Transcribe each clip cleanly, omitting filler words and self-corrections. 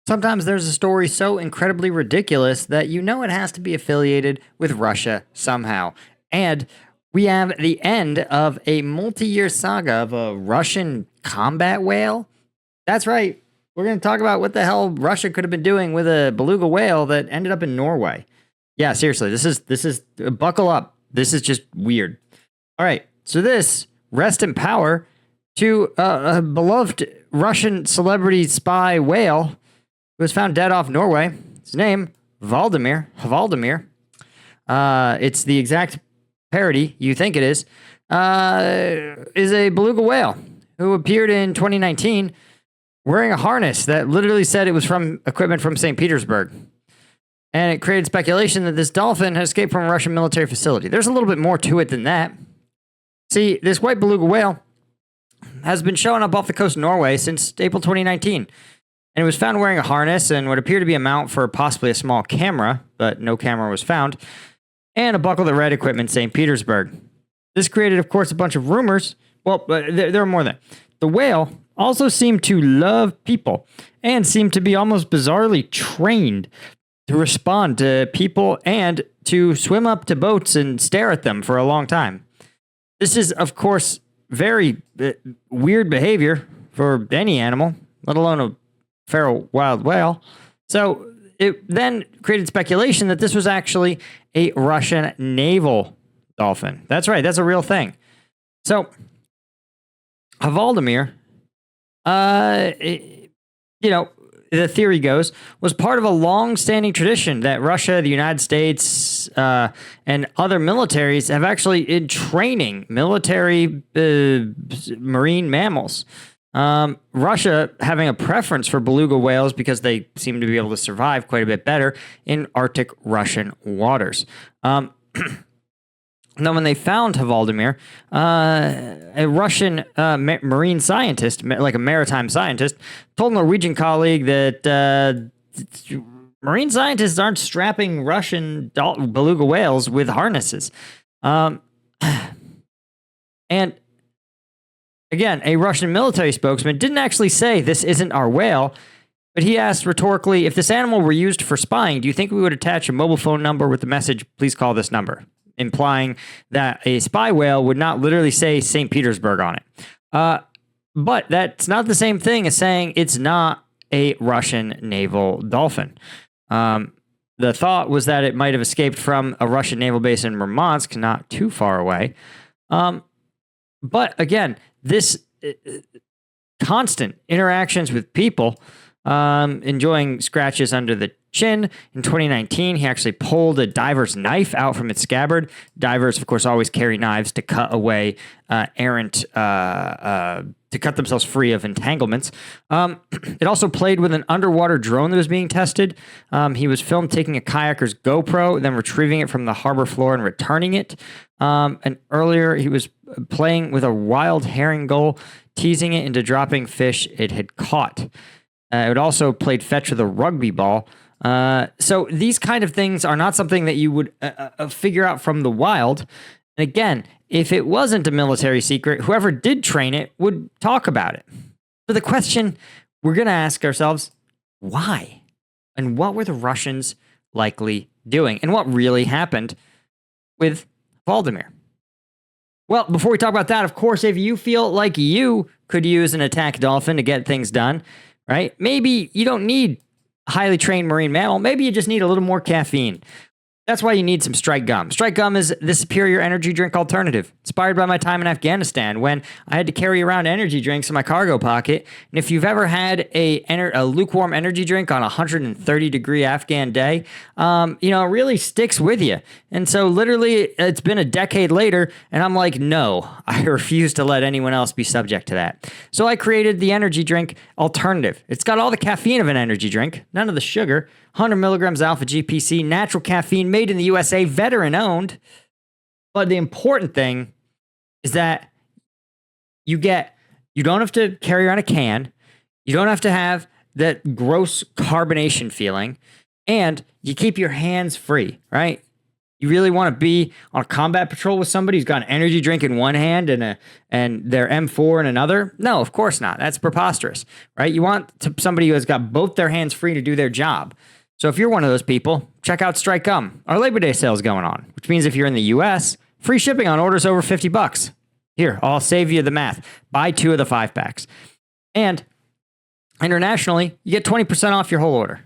Sometimes there's a story so incredibly ridiculous that you know it has to be affiliated with Russia somehow. And we have the end of a multi year saga of a Russian combat whale. That's right. We're going to talk about what the hell Russia could have been doing with a beluga whale that ended up in Norway. Yeah, seriously, this is buckle up. This is just weird. All right. So this rest in power to a beloved Russian celebrity spy whale who was found dead off Norway. His name, Valdemir. It's the exact parody you think it is a beluga whale who appeared in 2019 wearing a harness that literally said it was from equipment from St. Petersburg. And it created speculation that this dolphin had escaped from a Russian military facility. There's a little bit more to it than that. See, this white beluga whale has been showing up off the coast of Norway since April 2019. And it was found wearing a harness and what appeared to be a mount for possibly a small camera, but no camera was found, and a buckle that read equipment St. Petersburg. This created, of course, a bunch of rumors. Well, there are more than that. The whale also seemed to love people and seemed to be almost bizarrely trained to respond to people and to swim up to boats and stare at them for a long time. This is, of course, very weird behavior for any animal, let alone a feral wild whale. So it then created speculation that this was actually a Russian naval dolphin. That's right. That's a real thing. So Valdemir, the theory goes, was part of a long-standing tradition that Russia, the United States, and other militaries have actually in training military marine mammals. Russia having a preference for beluga whales because they seem to be able to survive quite a bit better in Arctic Russian waters. Now, when they found Valdemir, a Russian marine scientist, like a maritime scientist, told a Norwegian colleague that marine scientists aren't strapping Russian beluga whales with harnesses. And again, a Russian military spokesman didn't actually say this isn't our whale, but he asked rhetorically, if this animal were used for spying, do you think we would attach a mobile phone number with the message, please call this number? Implying that a spy whale would not literally say St. Petersburg on it. But that's not the same thing as saying it's not a Russian naval dolphin. The thought was that it might have escaped from a Russian naval base in Murmansk, not too far away. But again, this constant interactions with people, enjoying scratches under the chin. In 2019, he actually pulled a diver's knife out from its scabbard. Divers, of course, always carry knives to cut away to cut themselves free of entanglements. It also played with an underwater drone that was being tested. He was filmed taking a kayaker's GoPro, then retrieving it from the harbor floor and returning it. And earlier, he was playing with a wild herring gull, teasing it into dropping fish it had caught. It also played fetch with a rugby ball. So these kind of things are not something that you would figure out from the wild. And again, if it wasn't a military secret, whoever did train it would talk about it. So the question we're going to ask ourselves, why? And what were the Russians likely doing? And what really happened with Valdemir? Well, before we talk about that, of course, if you feel like you could use an attack dolphin to get things done, right? Maybe you don't need highly trained marine mammal. Maybe you just need a little more caffeine. That's why you need some Strike Gum. Strike Gum is the superior energy drink alternative, inspired by my time in Afghanistan when I had to carry around energy drinks in my cargo pocket. And if you've ever had a lukewarm energy drink on a 130-degree Afghan day, it really sticks with you. And so literally it's been a decade later, and I'm like, no, I refuse to let anyone else be subject to that. So I created the energy drink alternative. It's got all the caffeine of an energy drink, none of the sugar, 100 milligrams alpha GPC, natural caffeine, made in the USA, veteran owned. But the important thing is that you don't have to carry around a can. You don't have to have that gross carbonation feeling, and you keep your hands free, right? You really want to be on a combat patrol with somebody who's got an energy drink in one hand and their M4 in another? No, of course not. That's preposterous, right? You want somebody who has got both their hands free to do their job. So if you're one of those people, check out Strike Gum. Our Labor Day sale is going on, which means if you're in the U.S., free shipping on orders over $50. Here, I'll save you the math. Buy 2 of the 5-packs. And internationally, you get 20% off your whole order.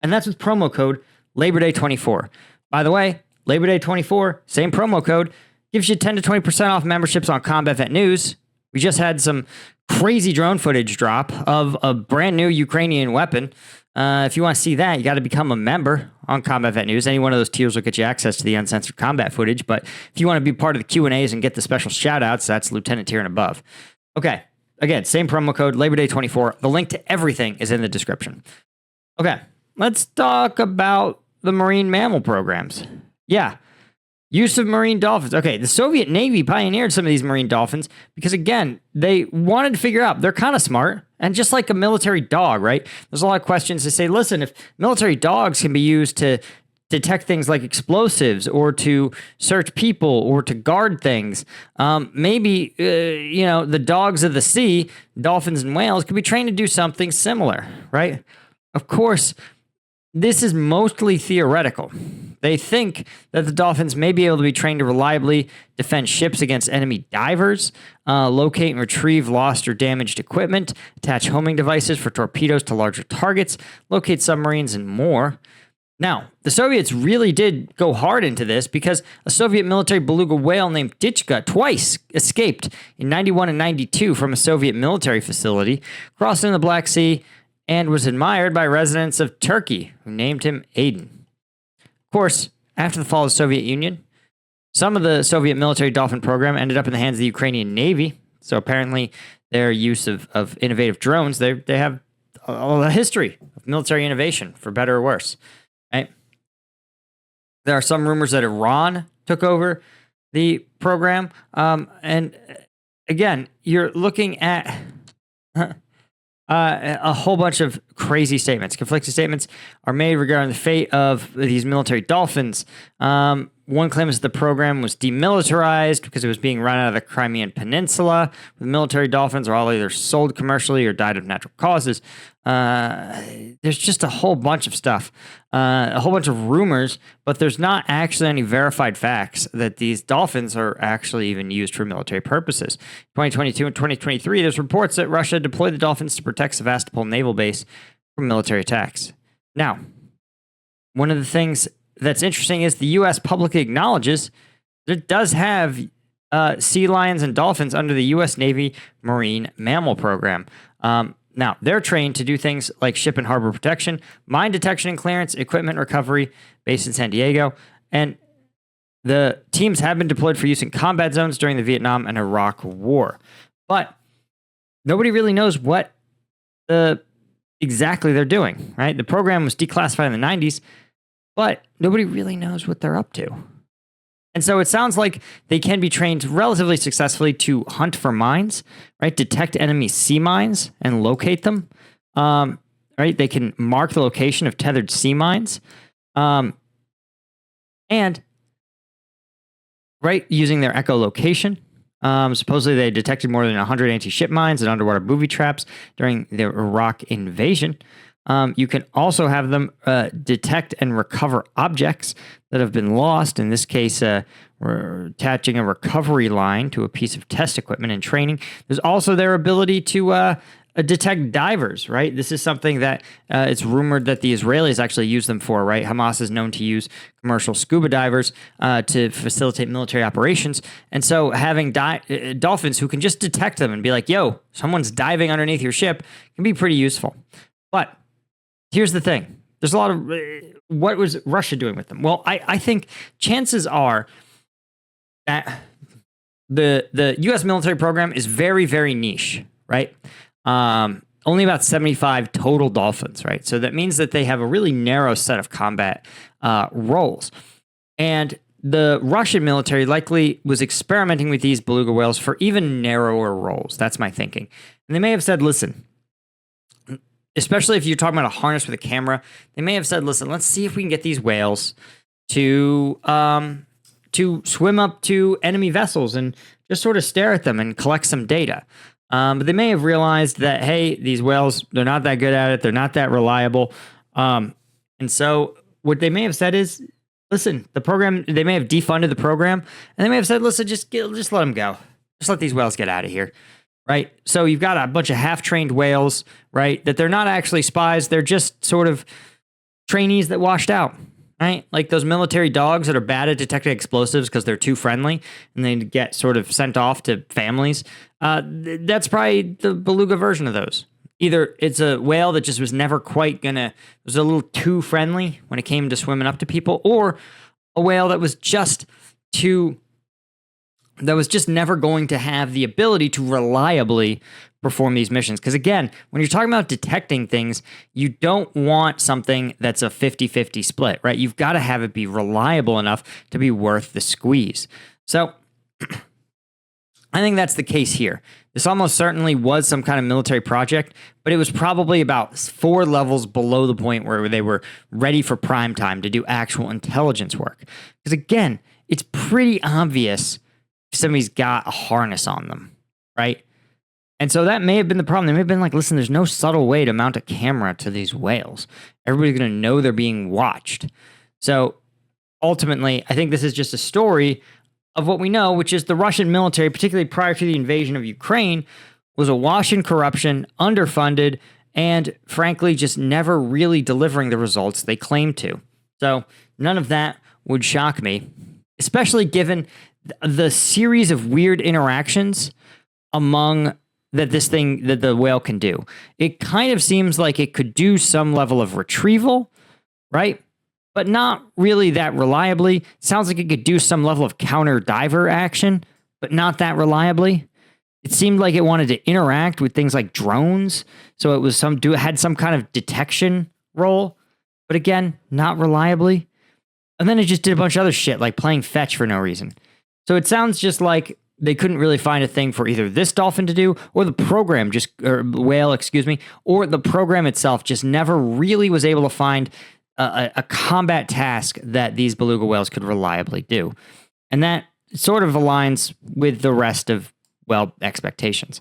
And that's with promo code Labor Day 24. By the way, Labor Day 24, same promo code, gives you 10 to 20% off memberships on Combat Vet News. We just had some crazy drone footage drop of a brand new Ukrainian weapon. If you want to see that, you got to become a member on Combat Vet News. Any one of those tiers will get you access to the uncensored combat footage. But if you want to be part of the Q&As and get the special shout-outs, that's Lieutenant tier and above. Okay. Again, same promo code, Labor Day 24. The link to everything is in the description. Okay. Let's talk about the marine mammal programs. Yeah. Use of marine dolphins. Okay, the Soviet Navy pioneered some of these marine dolphins because, again, they wanted to figure out, they're kind of smart, and just like a military dog, right? There's a lot of questions to say, listen, if military dogs can be used to detect things like explosives or to search people or to guard things, maybe, the dogs of the sea, dolphins and whales, could be trained to do something similar, right? Of course, this is mostly theoretical. They think that the dolphins may be able to be trained to reliably defend ships against enemy divers, locate and retrieve lost or damaged equipment, attach homing devices for torpedoes to larger targets, locate submarines, and more. Now, the Soviets really did go hard into this because a Soviet military beluga whale named Dichka twice escaped in 91 and 92 from a Soviet military facility, crossed into the Black Sea, and was admired by residents of Turkey, who named him Aden. Of course, after the fall of the Soviet Union, some of the Soviet military dolphin program ended up in the hands of the Ukrainian Navy. So apparently their use of innovative drones, they have a history of military innovation, for better or worse. Right? There are some rumors that Iran took over the program. And again, you're looking at a whole bunch of crazy statements. Conflicting statements are made regarding the fate of these military dolphins. One claims the program was demilitarized because it was being run out of the Crimean Peninsula. The military dolphins are all either sold commercially or died of natural causes. There's just a whole bunch of stuff, a whole bunch of rumors, but there's not actually any verified facts that these dolphins are actually even used for military purposes. 2022 and 2023, there's reports that Russia deployed the dolphins to protect Sevastopol naval base from military attacks. Now, one of the things that's interesting is the U.S. publicly acknowledges that it does have sea lions and dolphins under the U.S. Navy Marine Mammal Program. Now, they're trained to do things like ship and harbor protection, mine detection and clearance, equipment recovery, based in San Diego. And the teams have been deployed for use in combat zones during the Vietnam and Iraq War. But nobody really knows what exactly they're doing, right? The program was declassified in the 90s, but nobody really knows what they're up to. And so it sounds like they can be trained relatively successfully to hunt for mines, right? Detect enemy sea mines and locate them, right? They can mark the location of tethered sea mines, and right, using their echolocation. Supposedly they detected more than 100 anti-ship mines and underwater booby traps during the Iraq invasion. You can also have them detect and recover objects that have been lost. In this case, we're attaching a recovery line to a piece of test equipment and training. There's also their ability to detect divers, right? This is something that it's rumored that the Israelis actually use them for, right? Hamas is known to use commercial scuba divers to facilitate military operations. And so having dolphins who can just detect them and be like, yo, someone's diving underneath your ship can be pretty useful. But here's the thing. There's a lot of... what was Russia doing with them? Well, I think chances are that the U.S. military program is very, very niche, right? Only about 75 total dolphins, right? So that means that they have a really narrow set of combat roles. And the Russian military likely was experimenting with these beluga whales for even narrower roles. That's my thinking. And they may have said, listen... especially if you're talking about a harness with a camera, they may have said, listen, let's see if we can get these whales to swim up to enemy vessels and just sort of stare at them and collect some data. But they may have realized that, hey, these whales, they're not that good at it. They're not that reliable. And so what they may have said is, listen, the program, they may have defunded the program, and they may have said, listen, just let them go. Just let these whales get out of here, right? So you've got a bunch of half-trained whales, right, that they're not actually spies. They're just sort of trainees that washed out. Right? Like those military dogs that are bad at detecting explosives because they're too friendly and they get sort of sent off to families. That's probably the beluga version of those. Either it's a whale that just was never quite was a little too friendly when it came to swimming up to people, or a whale that was just never going to have the ability to reliably perform these missions. Because again, when you're talking about detecting things, you don't want something that's a 50-50 split, right? You've got to have it be reliable enough to be worth the squeeze. So I think that's the case here. This almost certainly was some kind of military project, but it was probably about 4 levels below the point where they were ready for prime time to do actual intelligence work. Because again, it's pretty obvious if somebody's got a harness on them, right? And so that may have been the problem. They may have been like, listen, there's no subtle way to mount a camera to these whales. Everybody's going to know they're being watched. So ultimately, I think this is just a story of what we know, which is the Russian military, particularly prior to the invasion of Ukraine, was awash in corruption, underfunded, and frankly, just never really delivering the results they claimed to. So none of that would shock me, especially given the series of weird interactions that the whale can do. It kind of seems like it could do some level of retrieval, right? But not really that reliably. Sounds like it could do some level of counter diver action, but not that reliably. It seemed like it wanted to interact with things like drones, so it was had some kind of detection role, but again, not reliably. And then it just did a bunch of other shit, like playing fetch for no reason. So it sounds just like they couldn't really find a thing for either this dolphin to do, or the program whale, or the program itself just never really was able to find a combat task that these beluga whales could reliably do. And that sort of aligns with the rest of, expectations.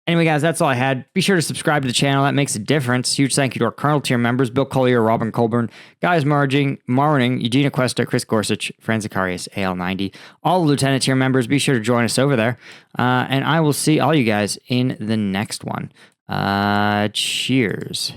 Anyway, guys, that's all I had. Be sure to subscribe to the channel. That makes a difference. Huge thank you to our Colonel tier members, Bill Collier, Robin Colburn, Guys Marring, Eugenia Cuesta, Chris Gorsuch, Fran Zacharias, AL90. All Lieutenant tier members, be sure to join us over there. And I will see all you guys in the next one. Cheers.